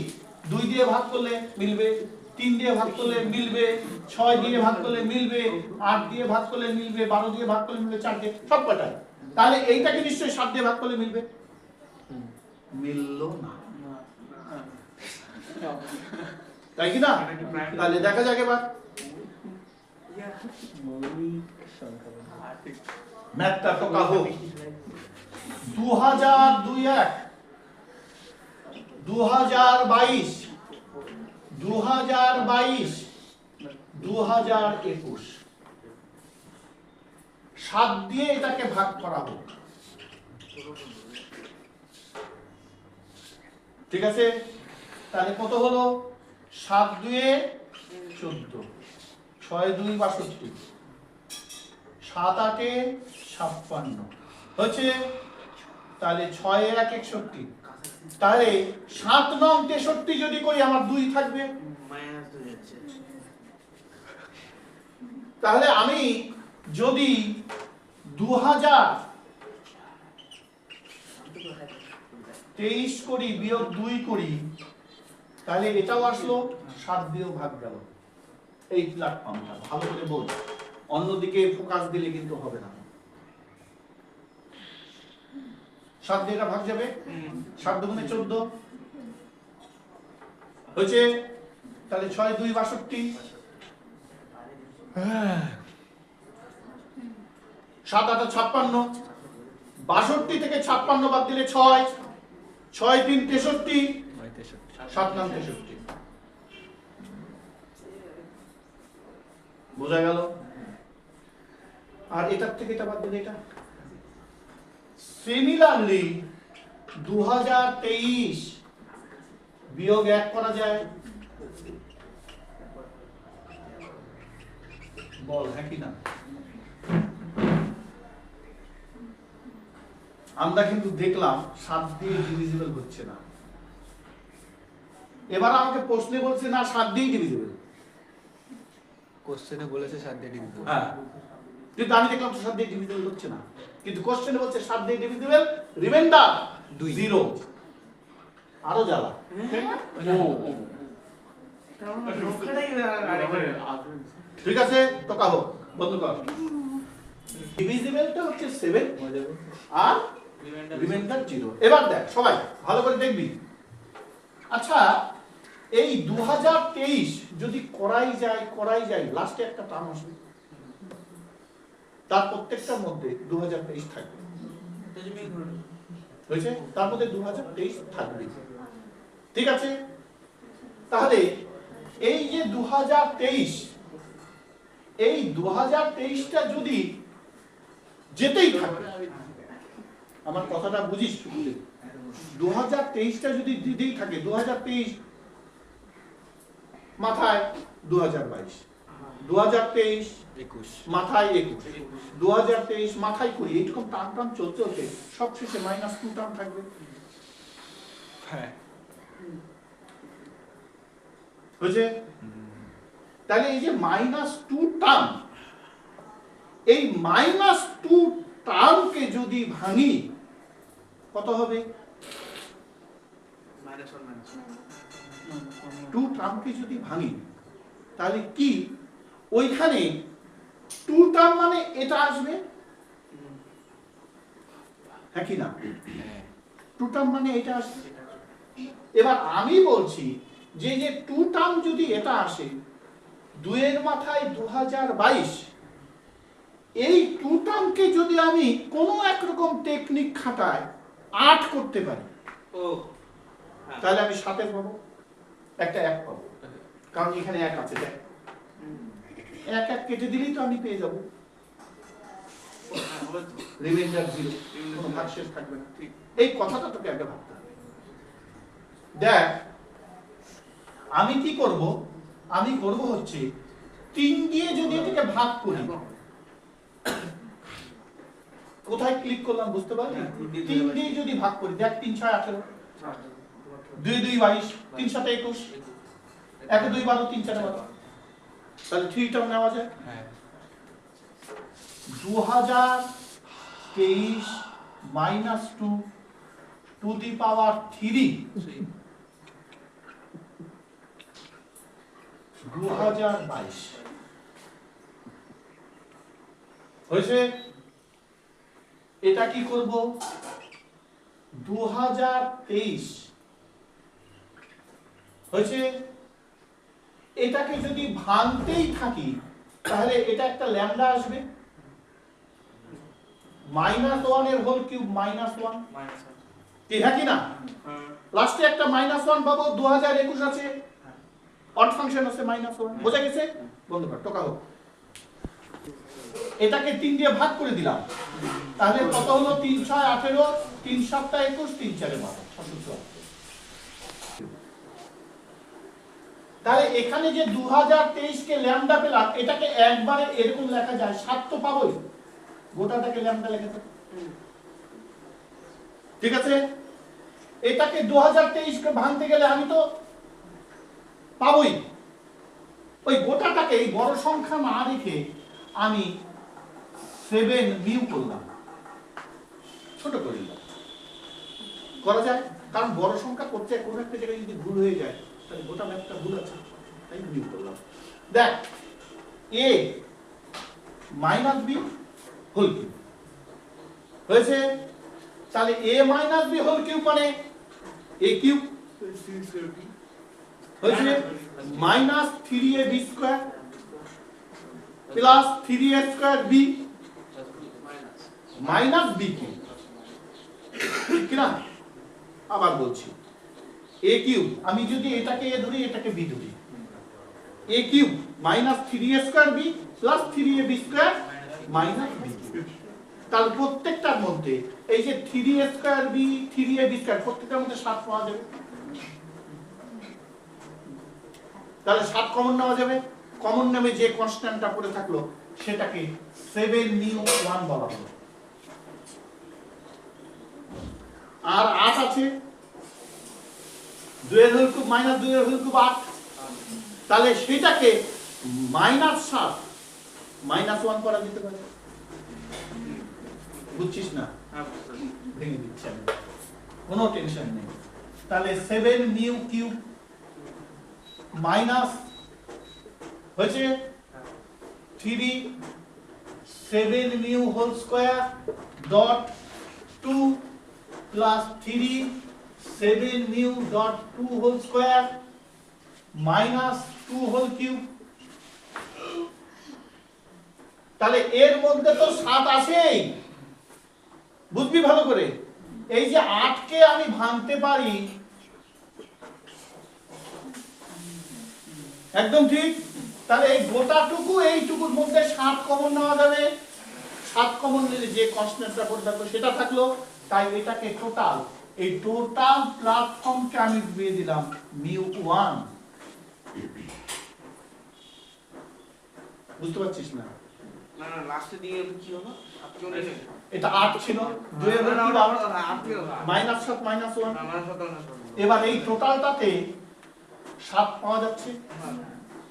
2 দিয়ে ভাগ করলে মিলবে, 3 দিয়ে ভাগ করলে মিলবে, 6 দিয়ে ভাগ করলে মিলবে, 8 দিয়ে ভাগ করলে মিলবে, 12 দিয়ে ভাগ করলে মিলবে, 4 দিয়ে সব কটাই। তাহলে এইটাকে নিশ্চয়ই 7 দিয়ে ভাগ করলে মিলবে, মিললো না, তাই কি না? তাহলে দেখা যাক এবার মৌলিক সংখ্যা ম্যাথটা টোকা হোক। 2021, 2022, 2022, 2021 7 দিয়ে এটাকে ভাগ করা হোক, ঠিক আছে? তাহলে কত হলো? 7 2 14, 6 2 62, 7 8 56 হচ্ছে। তাহলে 6 এর 1 61, তাহলে 7 নং 63 যদি করি আমার 2 থাকবে। -2 হচ্ছে। তাহলে আমি যদি 2023 করি বিয়োগ 2 করি, তাহলে এটাও আসলো, 7 দিয়েও ভাগ গেল। এই প্ল্যাটফর্মটা ভালো করে বল, অন্যদিকে ফোকাস দিলে কিন্তু হবে না। 7 দিয়ে এটা ভাগ যাবে, 7 দুগুণে 14 হয়েছে। তাহলে 6 2 62, 7 8 56, 62 থেকে 56 বাদ দিলে 6, 6 3 63, 7 9 63। বোঝা গেল? আর এটার থেকে এটা বাদ দিলে এটা। সিমিলারলি 2023 বিয়োগ 1 করা যায়, বল হ্যাঁ কি না? আমরা কিন্তু দেখলাম 7 দিয়ে ডিভিজিবল হচ্ছে না। এবার আমাকে প্রশ্নে বলছে না 7 দিয়ে ডিভিজিবল। কোশ্চেনে বলেছে 7 দিয়ে ডিভিজিবল। হ্যাঁ, কিন্তু আমি দেখলাম 7 দিয়ে ডিভিজিবল হচ্ছে না। কিন্তু কোশ্চেনে বলছে 7 দিয়ে ডিভিজিবল, রিমাইন্ডার 0। আরো জ্বালা। ঠিক আছে, তো কাহো বন্ধ কর। ডিভিজিবলটা হচ্ছে 7 আর রিমাইন্ডার 0। এবার দেখ সবাই ভালো করে দেখবি। আচ্ছা, এই 2023 যদি করাই যায় লাস্টে একটা টার্ম আসবে, তার প্রত্যেকটার মধ্যে 2023 থাকবে। হয়েছে? তার মধ্যে 2023 থাকবে। ঠিক আছে? তাহলে এই যে 2023, এই 2023টা যদি যেতেই থাকে, আমার কথাটা বুঝিস? 2023টা যদি দিতেই থাকে, 2023 মাথায় 2022, 2023 21, মাথায় 21, 2023 মাথায় 20, এইরকম টার্ম চলতে সব শেষে -2 টার্ম থাকবে। হ্যাঁ বুঝে? তাহলে এই যে -2 টার্ম, এই -2 টার্মকে যদি ভাঙি কত হবে? 2 টার্মকে যদি ভাঙি তাহলে কি ওইখানে 2 টার্ম মানে এটা আসবে, হ্যাঁ কি না? 2 টার্ম মানে এটা আসবে। এবার আমি বলছি যে 2 টার্ম যদি এটা আসে, 2 এর মাথায় 2022, এই 2 টার্মকে যদি আমি কোনো একরকম টেকনিক খাটায় 8 করতে পারি, তাহলে আমি 7 পাবো, একটা 1 পাবো। কারণ এখানে 1 আছে, দেখ 1 1 কেটে দিলেই তো আমি পেয়ে যাবো রিমাইন্ডার 0, কোনো ভাগশেষ থাকবে না। এই কথাটা তোকে আগে ভাবতে হবে। দেখ আমি কি করব, আমি করব হচ্ছে 3 দিয়ে যদি এটাকে ভাগ করি, কোথায় ক্লিক করলাম বুঝতে পারলি? 3 দিয়ে যদি ভাগ করি, দেখ 3 6 18, 2 2 22, 3 7 21, 1 2 12, 3 4 12, তাহলে 3 টাও নেওয়া যায়। হ্যাঁ 2023 -2 টু দি পাওয়ার 3 2022 হয়েছে। এটা কি করব? 2023 হয়েছে। এটাকে যদি ভাঙতেই থাকি তাহলে এটা একটা ল্যামডা আসবে, -1 এর হোল কিউব -1, কি হ্যাঁ কি না? লাস্টে একটা -1 পাবো, 2021 আছে, অড ফাংশন আছে -1, বোঝা গেছে? বন্ধ কর, টোকা হোক। এটাকে 3 দিয়ে ভাগ করে দিলাম, তাহলে কত হলো? 3 6 18, 3 7 21, 3 4 12, 604। তাহলে এখানে যে 2023 কে ল্যামডা পেলাম, এটাকে একবারে এরকম লেখা যায়, 7 তো পাবোই, গোটাটাকে ল্যামডা লেখা যায়। ঠিক আছে? এটাকে 2023 কে ভাঙতে গেলে আমি তো পাবোই। ওই গোটাটাকে এই বড় সংখ্যা না রেখে আমি 7 মিউ করলাম, ছোট করে দিলাম। করা যায়, কারণ বড় সংখ্যা করতে কোনো একটা জায়গায় যদি ভুল হয়ে যায় তাহলে গোটা ম্যাথটা ভুল আছে, তাই মিউ করলাম। দেখ a minus b whole cube হয়েছে, তাহলে a minus b whole cube মানে a কিউব হয়েছে minus 3ab square plus 3a square b minus b cube, ঠিক না? আবার বলছি a কিউব, আমি যদি এটাকে a ধরি এটাকে b ধরি, a cube minus 3a square b plus 3ab square minus b cube. তাহলে প্রত্যেকটার মধ্যে এই যে 3a square b 3ab square প্রত্যেকটার মধ্যে 7 পাওয়া যাবে, তাহলে 7 কমন নেওয়া যাবে। কমন নেমে যে কনস্ট্যান্টটা পড়ে থাকলো সেটাকে 7 মিউ 1 বলা হলো। আর 8 আছে, 2 এর হোল কিউব মাইনাস 2 এর হোল কিউব 8, তাহলে সেটাকে মাইনাস 7 মাইনাস 1 করা যেতে পারে। বুঝছিস না? ভেঙে দিচ্ছি আমি, কোনো টেনশন নেই। তাহলে 7 মিউ কিউব মাইনাস হয়েছে 3 7 মিউ হোল স্কয়ার ডট 2 প্লাস 3 7 মিউ dot 2 whole square minus 2 whole cube. তাহলে এর মধ্যে তো 7 আছেই, বুঝবি ভালো করে। এই যে 8 কে আমি ভাঙতে পারি, একদম ঠিক। তাহলে এই গোটাটুকু এইটুকুর মধ্যে 7 কমন নেওয়া যাবে, 7 কমন নিলে যে কনস্ট্যান্টটা পড়ে থাকলো সেটা থাকলো। তাই এটাকে টোটাল, এই টোটাল প্ল্যাটফর্মকে আমি দিয়ে দিলাম মিউ 1। বুঝতে পারছিস না? না না লাস্টে দিয়ে কি হলো? এটা 8 ছিল, 2 এর হোল কিউব মাইনাস 7 মাইনাস 1। এবার এই টোটালটাতে 7 পাওয়া যাচ্ছে,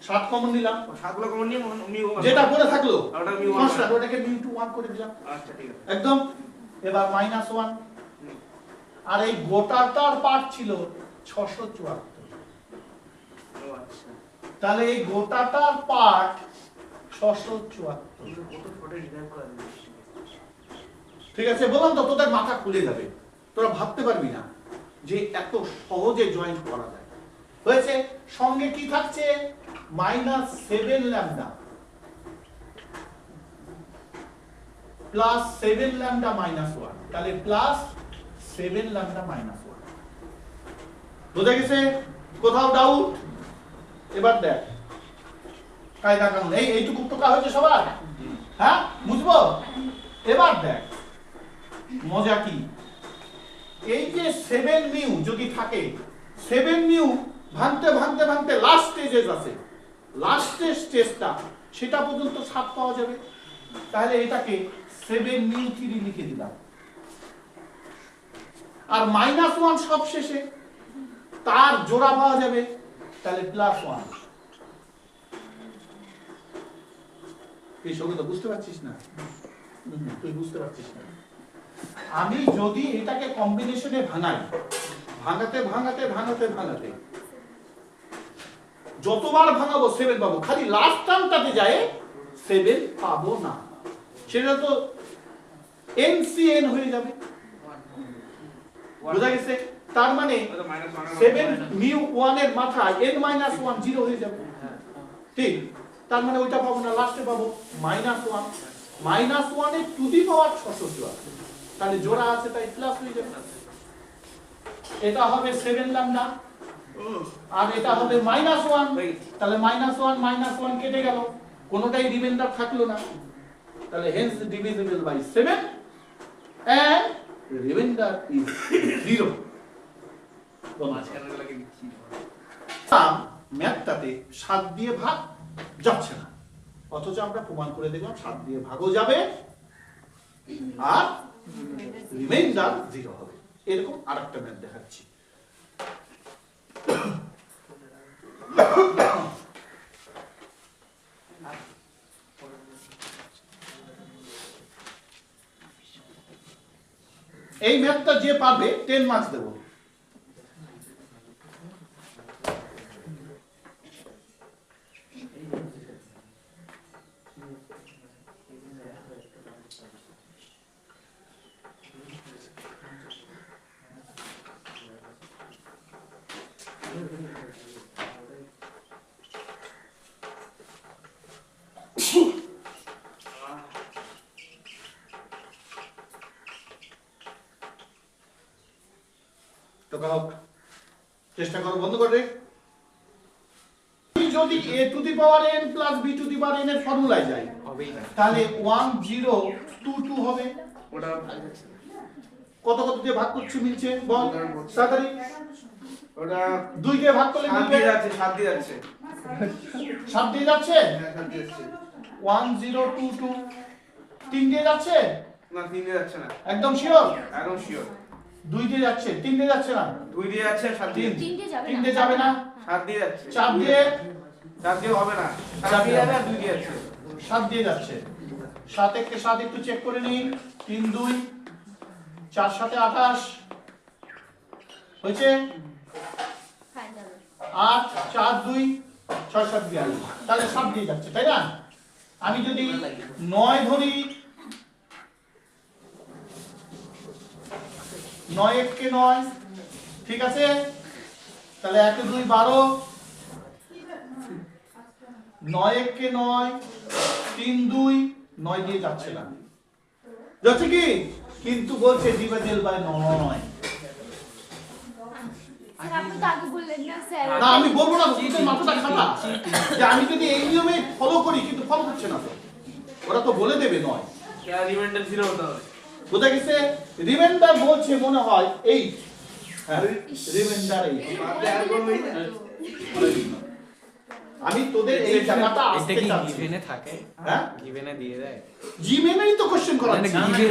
7 কমন নিলাম, 7 গুলো কমন নিয়ে মিউ যেটা পড়ে থাকলো ওটা মিউ 1 কনস্ট্যান্ট ওটাকে মিউ 1 করে দিলাম। আচ্ছা ঠিক আছে একদম। এবার মাইনাস 1, আর এই গোটাটার পার্ট ছিল 674। ও আচ্ছা তাহলে এই গোটাটার পার্ট 674। কত ফটো ডিজাইন করা দিয়েছিস। ঠিক আছে, বললাম তো তোদের মাথা খুলে যাবে, তোরা ভাবতে পারবি না যে এত সহজে জয়েন করা যায়। হয়েছে, সঙ্গে কি থাকছে minus 7 lambda plus 7 lambda minus 1, তাহলে প্লাস 7 ল্যামডা মাইনাস 1। বুঝে গেছে? কোথাও ডাউট? এবার দেখ কায়দা কানুন, এইটুকু টোকা হয়েছে সবার, হ্যাঁ বুঝবো? এবার দেখ মজা কি, এই যে 7 মিউ যদি থাকে, 7 মিউ ভাঙতে ভাঙতে ভাঙতে লাস্ট স্টেজে আছে, লাস্টের স্টেজটা সেটা পর্যন্ত 7 পাওয়া যাবে। তাহলে এটাকে 7 মিউ 3 লিখে দিলাম। আর মাইনাস 1 সব শেষে, তার জোড়া পাওয়া যাবে, তাহলে প্লাস 1। এই সঙ্গে তো বুঝতে পারছিস না? তুই বুঝতে পারছিস না। আমি যদি এটাকে কম্বিনেশনে ভাঙাই, ভাঙাতে ভাঙাতে ভাঙাতে ভাঙাতে যতবার ভাঙাবো 7 পাবো, খালি লাস্ট টার্মটাতে যায় 7 পাবো না, সেটা তো এনসিএন হয়ে যাবে। বোঝা গেছে? তার মানে 7 মিউ 1 এর মাথায় n মাইনাস 1 0 হয়ে যাবে, ঠিক? তার মানে ওইটা পাবো না, লাস্টে পাবো মাইনাস 1। মাইনাস 1 এর টু দি পাওয়ার 604, তাহলে জোড়া আছে তাই প্লাস হয়ে যাবে। এটা হবে 7 ল্যামডা আর এটা হবে মাইনাস 1, তাহলে মাইনাস 1 কেটে গেল, কোনোটাই রিমাইন্ডার থাকলো না, তাহলে hence divisible by 7 and remainder is 0। ম্যাথটাতে 7 দিয়ে ভাগ যাচ্ছে না, অথচ আমরা প্রমাণ করে দেখলাম 7 দিয়ে ভাগও যাবে আর রিমাইন্ডার 0 হবে। এরকম আরেকটা ম্যাথ দেখাচ্ছি। এই ম্যাথটা যে পারবে 10 মার্কস দেবো। তো হোক, চেষ্টা করো, বন্ধ করে। যদি a to the power n plus b to the power n এর ফর্মুলায় যাই হবেই না। তাহলে 1 0 2 2 হবে। ওটা কত কত দিয়ে ভাগ করছে মিলছে বল তাড়াতাড়ি। ওটা 2 দিয়ে ভাগ করলে 7 মিলবে। দিয়ে যাচ্ছে 7 দিয়ে যাচ্ছে 7 দিয়ে যাচ্ছে। হ্যাঁ 7 দিয়ে যাচ্ছে 1 0 2 2 3 দিয়ে যাচ্ছে। না 3 দিয়ে যাচ্ছে না একদম শিওর। একদম শিওর 2 দিয়ে যাচ্ছে, 3 দিয়ে যাচ্ছে না। 2 দিয়ে যাচ্ছে 7 দিয়ে 3 যাবে 3 দিয়ে যাবে না। 7 দিয়ে যাচ্ছে 4 দিয়ে 4 দিয়ে হবে না 7 দিয়ে যাবে আর 2 দিয়ে যাচ্ছে 7 দিয়ে যাচ্ছে। 7 একে 7 একটু চেক করে নিই। 3 2 4 7 28 হয়েছে। হ্যাঁ যাবে 8 4 2 6 7 42 তাহলে 7 দিয়ে যাচ্ছে, তাই না? আমি যদি 9 ধরি, 9 1 কে 9, ঠিক আছে? তাহলে 1 2 12, 9 1 কে 9, 3 2 9 দিয়ে যাচ্ছে না, যাচ্ছে কি? কিন্তু বলছে ডিভাইডেড বাই 9। স্যার আপনি তো আগে বললেন না স্যার। না আমি বলবো না, তোদের মাথাটা খাটা যে আমি যদি এই নিয়মে ফলো করি, কিন্তু ফলো করছে না তো। ওরা তো বলে দেবে 9, क्या রিমাইন্ডার 0 হতে হবে বোঝা গেছে? রিমাইন্ডার বলছে মনে হয় 8, হ্যাঁ রিমাইন্ডার 8। আমি তোদের এই জায়গাটা এটা আসতে কি চাচ্ছি। গিভেনে থাকে? হ্যাঁ গিভেনে দিয়ে দেয়? জিমেনেই তো কোশ্চেন করা মানে আছে।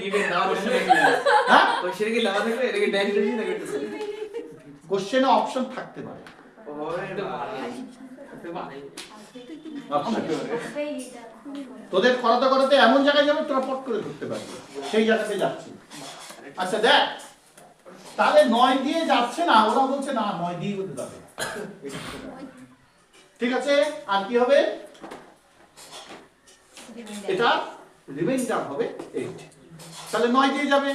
given দাও কোশ্চেন হ্যাঁ কোশ্চেন কি লাগা থাকবে এটাকে ডাইরেক্টলি না করতে কোশ্চেনে অপশন থাকতে পারে। তোদের করাতে করাতে এমন জায়গায় যাবে তোরা পট করে ধরতে পারবি, সেই জায়গাতে যাচ্ছি। আচ্ছা দেখ, তাহলে 9 দিয়ে যাচ্ছে না, ওরা বলছে না 9 দিয়ে হতে যাবে। ঠিক আছে, আর কি হবে? এটা রিমাইন্ডার হবে 8, তাহলে 9 দিয়ে যাবে।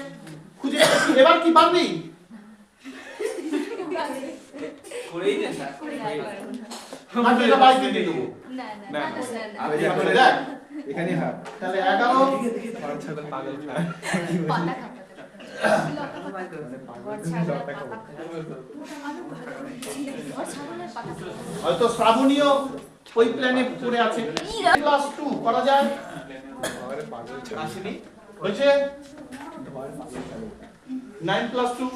খুঁজে পেয়েছি। এবার কি পারবি? করেই দেন স্যার আমি এটা বাইকে দিয়ে দেবো। না না না স্যার না। তাহলে দেখ, এখানে হ্যাঁ তাহলে 11 ঘর ছাগল পাগল খায়। পাতা খাতা হয়তো শ্রাবণীয় ওই প্ল্যানে পড়ে আছে। ক্লাস 2 করা যায়, ঘরে পাগল ছাগল। আসেনি হয়েছে 9 + 2।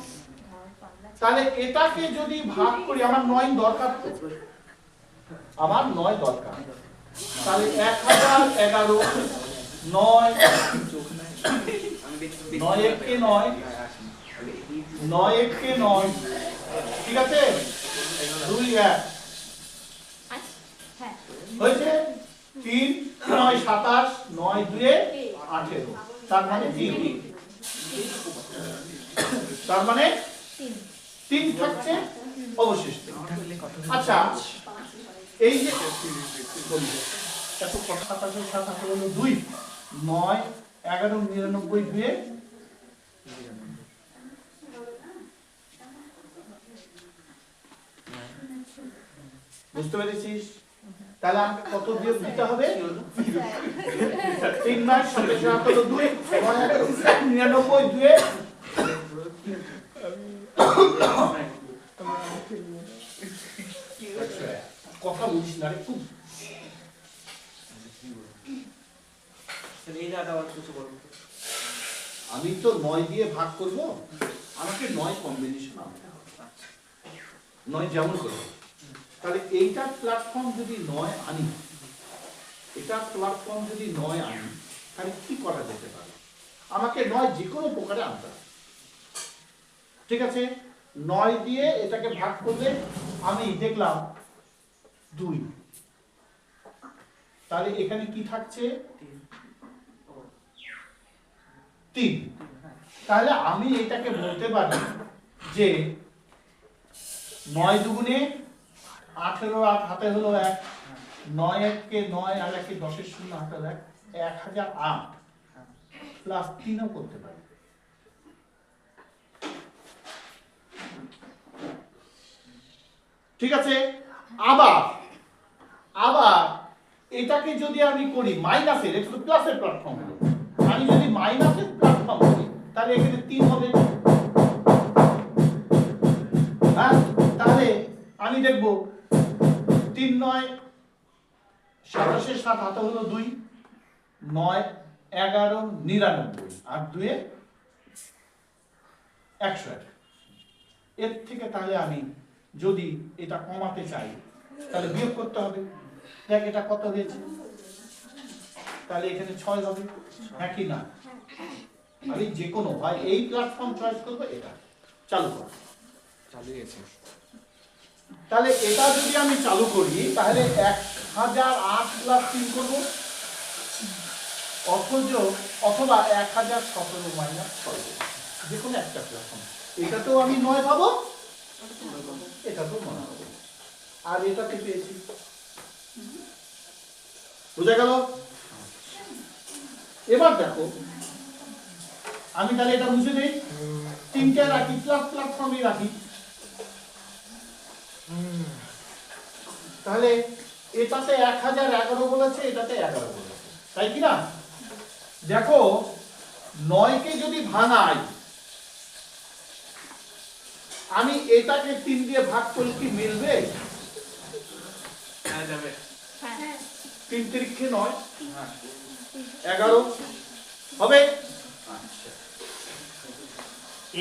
তাহলে এটাকে যদি ভাগ করি, আমার 9 দরকার তো, আমার 9 দরকার। তাহলে 1011 9 9 1 কে 9 9 1 কে 9, ঠিক আছে? 2 1 হ্যাঁ হয়েছে। 3 9 27 9 2 18, তার মানে 3, তার মানে 3 থাকছে অবশিষ্ট। আচ্ছা এই যে এত কথা 27 27 হলো 2 9 11 99 2 বুঝতে পেরেছিস? তাহলে আমাকে কত দিয়ে দিতে হবে? 3 9 27 হলো 2 9 11 99 2 কথা বলিস না রে খুব। এই দাদা আর কিছু করব আমি তো 9 দিয়ে ভাগ করব, আমাকে 9 কম্বিনেশন হবে, 9 যেমন করব। তাহলে এইটার প্ল্যাটফর্ম যদি 9 আনি, এটার প্ল্যাটফর্ম যদি 9 আনি, তাহলে কি করা যেতে পারে? আমাকে 9 যে কোনো প্রকারে আনতে হবে। ঠিক আছে, 9 দিয়ে এটাকে ভাগ করলে আমি দেখলাম 2। তাহলে এখানে কি থাকছে? 3। তাহলে আমি এটাকে বলতে পারি যে 9 দুগুণে 18, 8 হাতে হলো 1, 9 1 9 আর 1 10 এর শূন্য হাতে 1, 1008 প্লাস 3ও করতে পারি। ঠিক আছে, আবার এটাকে যদি আমি করি মাইনাসের, এটা তো প্লাসের প্ল্যাটফর্ম হলো, আমি যদি মাইনাসের প্ল্যাটফর্ম করি তাহলে এখানে 3 হবে। হ্যাঁ, তাহলে আমি দেখব 3 9 27 এর 7 হাতে হলো 2, 9 11 99 আর 2 এ 101। এর থেকে তাহলে আমি যদি এটা কমাতে চাই তাহলে বিয়োগ করতে হবে। দেখ এটা কত হয়েছে, তাহলে এখানে 6 হবে। হ্যাঁ কি না? আমি যে কোনো হয় এই প্ল্যাটফর্ম চয়েস করব, এটা চালু করব। চালু গেছে। তাহলে এটা যদি আমি চালু করি তাহলে 1008 প্লাস 3 করব, অথবা 1017 মাইনাস 6 যে কোনো একটা প্ল্যাটফর্ম। এটাতেও আমি 9 পাবো, এটাতেও 9 পাবো, আর এটাতে পেয়েছি। বুঝা গেল? এবার দেখো আমি তাহলে এটা মুছে দেই, 3টে রাখি, প্লাস প্ল্যাটফর্মে রাখি। তাহলে এটাতে 1011 বলেছে, এটাতে 11 বলেছে, তাই কি না? দেখো 9 কে যদি ভাঙাই, আমি এটাকে 3 দিয়ে ভাগ করলে কি মিলবে? হ্যাঁ যাবে। হ্যাঁ 3 3 9 হ্যাঁ 11 হবে। আচ্ছা,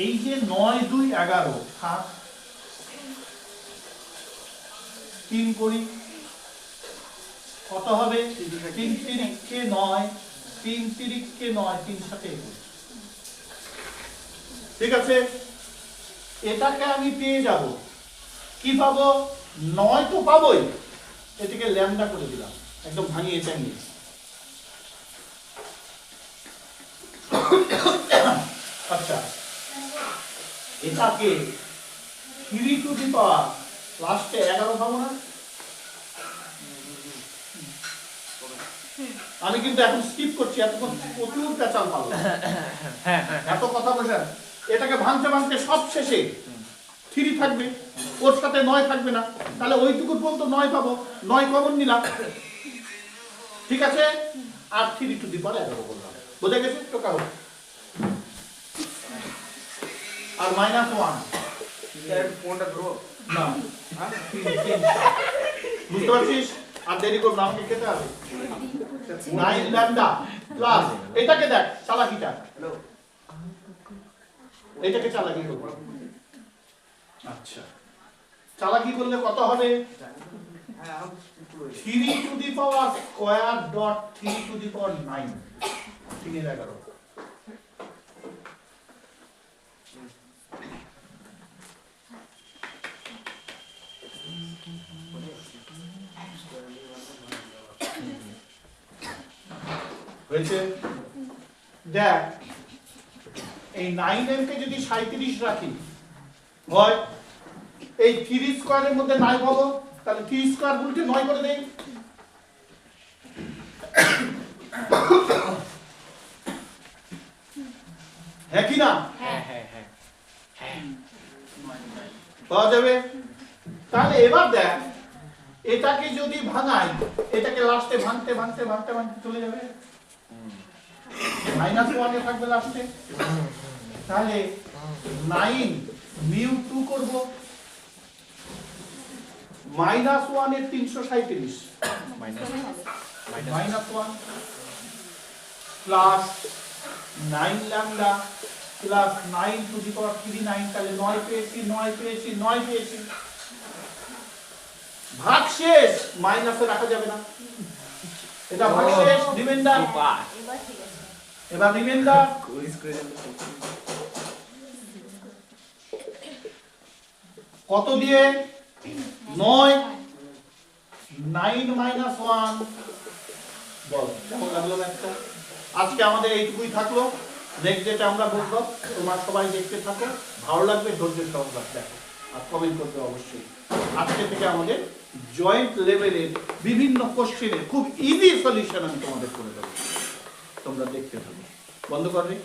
এই যে 9 2 11 থাক, 3 করি কত হবে? 3 3 9, 3 3 9, 3 7 21। ঠিক আছে, এটাকে আমি পেয়ে যাব। কি পাবো? 9 তো পাবোই, এটাকে ল্যামডা করে দিলাম, একদম ভাঙিয়ে চাঙিয়ে। আচ্ছা, এটাকে 3 টু দি পাওয়ার লাস্টে 11 পাবো না? আমি কিন্তু এখন স্কিপ করছি, এতক্ষণ প্রচুর পেঁচাল পাবো, এত কথা বলছেন। এটাকে ভাঙতে ভাঙতে সব শেষে 3 থাকবে, ওর সাথে 9 থাকবে না, তাহলে ওইটুকু পর্যন্ত 9 পাবো, 9 কমন নিলাম। ঠিক আছে, আর 3 টু দি পাওয়ার 11 বললাম। বোঝা গেছে? টোকা হোক। আর -1 ফোনটা ধরো। না, বুঝতে পারছিস? আর দেরি করব না, আমাকে খেতে হবে। 9 ল্যামডা প্লাস এটাকে দেখ চালাকিটা, হ্যালো এটাকে চালাকি করব। আচ্ছা, চালাকি করলে কত হবে? হ্যাঁ 3 to the power square dot 3 to the power 9, 3 এর 11। হয়েছে? দেখ এই 9m কে যদি 37 রাখি হয়, এই 3 স্কয়ারের মধ্যে 9 পাবো, তাহলে 3 স্কয়ার উল্টে 9 করে দেই। হ্যাঁ কি না? হ্যাঁ হ্যাঁ হ্যাঁ পাওয়া যাবে। তাহলে এবার দেখ এটাকে যদি ভাঙাই, এটাকে লাস্টে ভাঙতে ভাঙতে ভাঙতে ভাঙতে চলে যাবে, -1 এ থাকবে লাস্টে। তাহলে 9 মিউ 2 করব, -1 এর 337 minus -1 plus 9 lambda plus 9 to the power 3 9, তাহলে 9 পেয়েছি 9 পেয়েছি 9 পেয়েছি। ভাগ শেষ, মাইনাসে রাখা যাবে না, এটা ভাগ শেষ, রিমাইন্ডার। এবার ঠিক আছে। এবার রিমাইন্ডার কুইজ করে দিলে কত দিয়ে 9 9 মাইনাস 1 বল কেমন লাগলো ম্যাথটা? আজকে আমাদের এইটুকুই থাকলো। নেক্সট ডেটে আমরা বলবো, তোমরা সবাই দেখতে থাকো, ভালো লাগবে ধৈর্য সহকারে দেখো আর কমেন্ট করবে অবশ্যই। আজকে থেকে আমাদের জয়েন্ট লেভেলের বিভিন্ন কোশ্চেনের খুব ইজি সলিউশন আমি তোমাদের করে দেবো, তোমরা দেখতে থাকো। বন্ধ করবে।